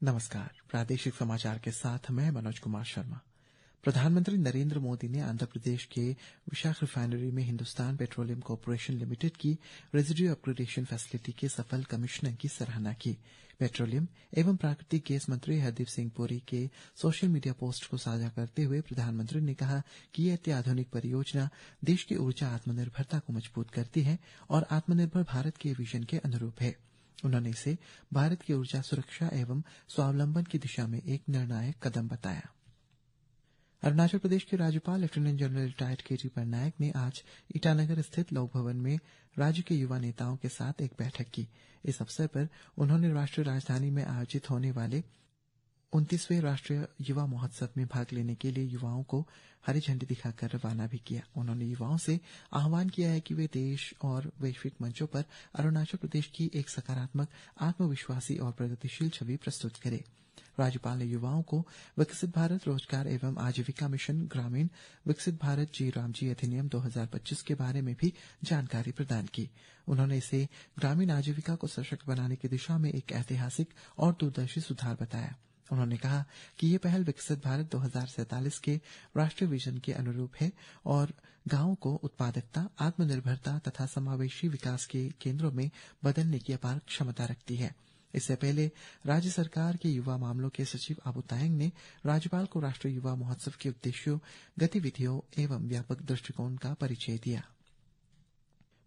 नमस्कार। प्रादेशिक समाचार के साथ मैं मनोज कुमार शर्मा। प्रधानमंत्री नरेंद्र मोदी ने आंध्र प्रदेश के विशाख रिफाइनरी में हिंदुस्तान पेट्रोलियम कॉर्पोरेशन लिमिटेड की रेजिड्यू अपग्रेडेशन फैसिलिटी के सफल कमीशनिंग की सराहना की। पेट्रोलियम एवं प्राकृतिक गैस मंत्री हरदीप सिंह पुरी के सोशल मीडिया पोस्ट को साझा करते हुए प्रधानमंत्री ने कहा कि यह अत्याधुनिक परियोजना देश की ऊर्जा आत्मनिर्भरता को मजबूत करती है और आत्मनिर्भर भारत के विजन के अनुरूप है। उन्होंने इसे भारत की ऊर्जा सुरक्षा एवं स्वावलंबन की दिशा में एक निर्णायक कदम बताया। अरुणाचल प्रदेश के राज्यपाल लेफ्टिनेंट जनरल रिटायर्ड केटी पटनायक ने आज ईटानगर स्थित लोक भवन में राज्य के युवा नेताओं के साथ एक बैठक की। इस अवसर पर उन्होंने राष्ट्रीय राजधानी में आयोजित होने वाले 29वें राष्ट्रीय युवा महोत्सव में भाग लेने के लिए युवाओं को हरी झंडी दिखाकर रवाना भी किया। उन्होंने युवाओं से आह्वान किया है कि वे देश और वैश्विक मंचों पर अरुणाचल प्रदेश की एक सकारात्मक, आत्मविश्वासी और प्रगतिशील छवि प्रस्तुत करें। राज्यपाल ने युवाओं को विकसित भारत रोजगार एवं आजीविका मिशन ग्रामीण विकसित भारत जी रामजी अधिनियम 2025 के बारे में भी जानकारी प्रदान की। उन्होंने इसे ग्रामीण आजीविका को सशक्त बनाने की दिशा में एक ऐतिहासिक और दूरदर्शी सुधार बताया। उन्होंने कहा कि ये पहल विकसित भारत 2047 के राष्ट्रीय विजन के अनुरूप है और गांवों को उत्पादकता, आत्मनिर्भरता तथा समावेशी विकास के केंद्रों में बदलने की अपार क्षमता रखती है। इससे पहले राज्य सरकार के युवा मामलों के सचिव आबू तायंग ने राज्यपाल को राष्ट्रीय युवा महोत्सव के उद्देश्यों, गतिविधियों एवं व्यापक दृष्टिकोण का परिचय दिया।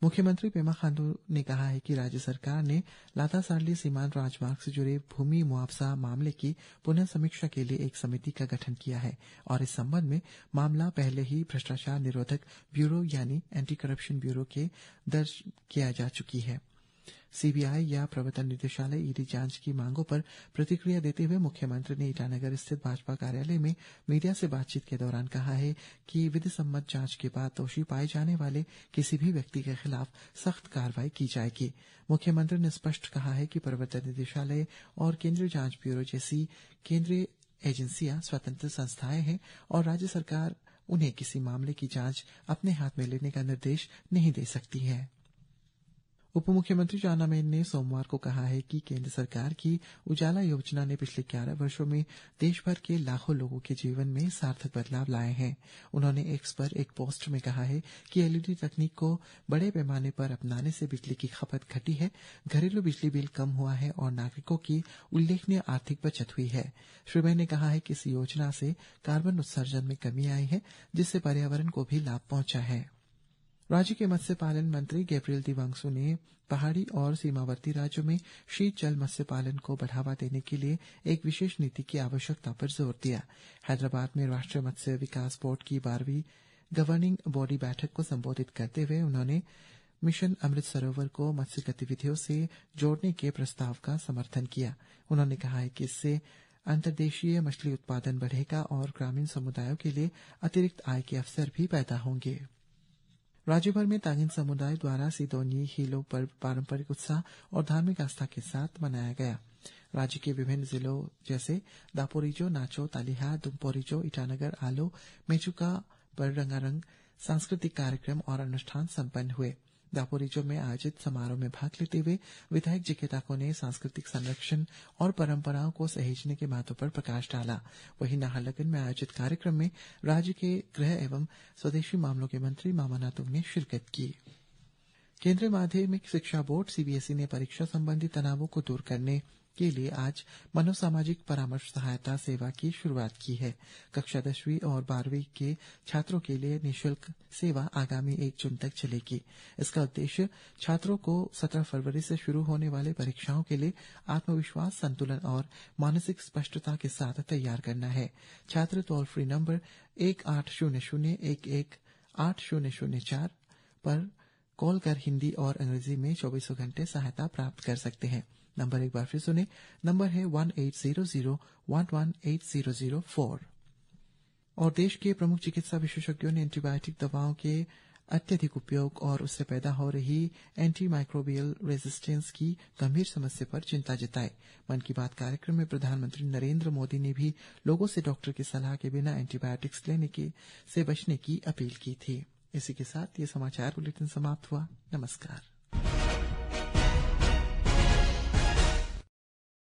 मुख्यमंत्री पेमा खांडू ने कहा है कि राज्य सरकार ने लाता सार्ली सीमांत राजमार्ग से जुड़े भूमि मुआवजा मामले की पुनः समीक्षा के लिए एक समिति का गठन किया है और इस संबंध में मामला पहले ही भ्रष्टाचार निरोधक ब्यूरो यानी एंटी करप्शन ब्यूरो के दर्ज किया जा चुकी है। सीबीआई या प्रवर्तन निदेशालय ईडी जांच की मांगों पर प्रतिक्रिया देते हुए मुख्यमंत्री ने ईटानगर स्थित भाजपा कार्यालय में मीडिया से बातचीत के दौरान कहा है कि विधि सम्मत जांच के बाद दोषी पाए जाने वाले किसी भी व्यक्ति के खिलाफ सख्त कार्रवाई की जाएगी। मुख्यमंत्री ने स्पष्ट कहा है कि प्रवर्तन निदेशालय और केंद्रीय जांच ब्यूरो जैसी केंद्रीय एजेंसियां स्वतंत्र संस्थाएं हैं और राज्य सरकार उन्हें किसी मामले की जांच अपने हाथ में लेने का निर्देश नहीं दे सकती है। उप मुख्यमंत्री चाउना मेन ने सोमवार को कहा है कि केंद्र सरकार की उजाला योजना ने पिछले 11 वर्षों में देश भर के लाखों लोगों के जीवन में सार्थक बदलाव लाए हैं। उन्होंने एक्स पर एक पोस्ट में कहा है कि एलईडी तकनीक को बड़े पैमाने पर अपनाने से बिजली की खपत घटी है, घरेलू बिजली बिल कम हुआ है और नागरिकों की उल्लेखनीय आर्थिक बचत हुई है। श्री मेन ने कहा है कि इस योजना से कार्बन उत्सर्जन में कमी आई है, जिससे पर्यावरण को भी लाभ पहुंचा है। राज्य के मत्स्य पालन मंत्री गैब्रियल दिवांगसू ने पहाड़ी और सीमावर्ती राज्यों में शीत जल मत्स्य पालन को बढ़ावा देने के लिए एक विशेष नीति की आवश्यकता पर जोर दिया। हैदराबाद में राष्ट्रीय मत्स्य विकास बोर्ड की 12वीं गवर्निंग बॉडी बैठक को संबोधित करते हुए उन्होंने मिशन अमृत सरोवर को मत्स्य गतिविधियों से जोड़ने के प्रस्ताव का समर्थन किया। उन्होंने कहा है कि इससे अंतर्देशीय मछली उत्पादन बढ़ेगा और ग्रामीण समुदायों के लिए अतिरिक्त आय के अवसर भी पैदा होंगे। राज्य भर में तागिन समुदाय द्वारा सिदोनी हीलो पर्व पारंपरिक उत्साह और धार्मिक आस्था के साथ मनाया गया। राज्य के विभिन्न जिलों जैसे दापोरिजो, नाचो, तालिहा, दुमपोरिजो, ईटानगर, आलो, मेचुका पर रंगारंग सांस्कृतिक कार्यक्रम और अनुष्ठान संपन्न हुए। दापोरिजो में आयोजित समारोह में भाग लेते हुए विधायक जिके ताको ने सांस्कृतिक संरक्षण और परंपराओं को सहेजने के महत्व पर प्रकाश डाला। वहीं नाहरलगुन में आयोजित कार्यक्रम में राज्य के गृह एवं स्वदेशी मामलों के मंत्री मामा नातुंग ने शिरकत की। केंद्रीय माध्यमिक शिक्षा बोर्ड सीबीएसई ने परीक्षा संबंधी तनावों को दूर करने के लिए आज मनोसामाजिक परामर्श सहायता सेवा की शुरुआत की है। कक्षा 10वीं और 12वीं के छात्रों के लिए निःशुल्क सेवा आगामी 1 जून तक चलेगी। इसका उद्देश्य छात्रों को 17 फरवरी से शुरू होने वाले परीक्षाओं के लिए आत्मविश्वास, संतुलन और मानसिक स्पष्टता के साथ तैयार करना है। छात्र टोल फ्री नंबर 1800118004 पर कॉल कर हिंदी और अंग्रेजी में 24 घंटे सहायता प्राप्त कर सकते हैं। नंबर एक बार फिर सुने, नंबर है 1800118004। और देश के प्रमुख चिकित्सा विशेषज्ञों ने एंटीबायोटिक दवाओं के अत्यधिक उपयोग और उससे पैदा हो रही एंटी माइक्रोबियल रेजिस्टेंस की गंभीर समस्या पर चिंता जताई। मन की बात कार्यक्रम में प्रधानमंत्री नरेंद्र मोदी ने भी लोगों से डॉक्टर की सलाह के बिना एंटीबायोटिक्स लेने से बचने की अपील की थी। इसी के साथ ये समाचार बुलेटिन समाप्त हुआ। नमस्कार।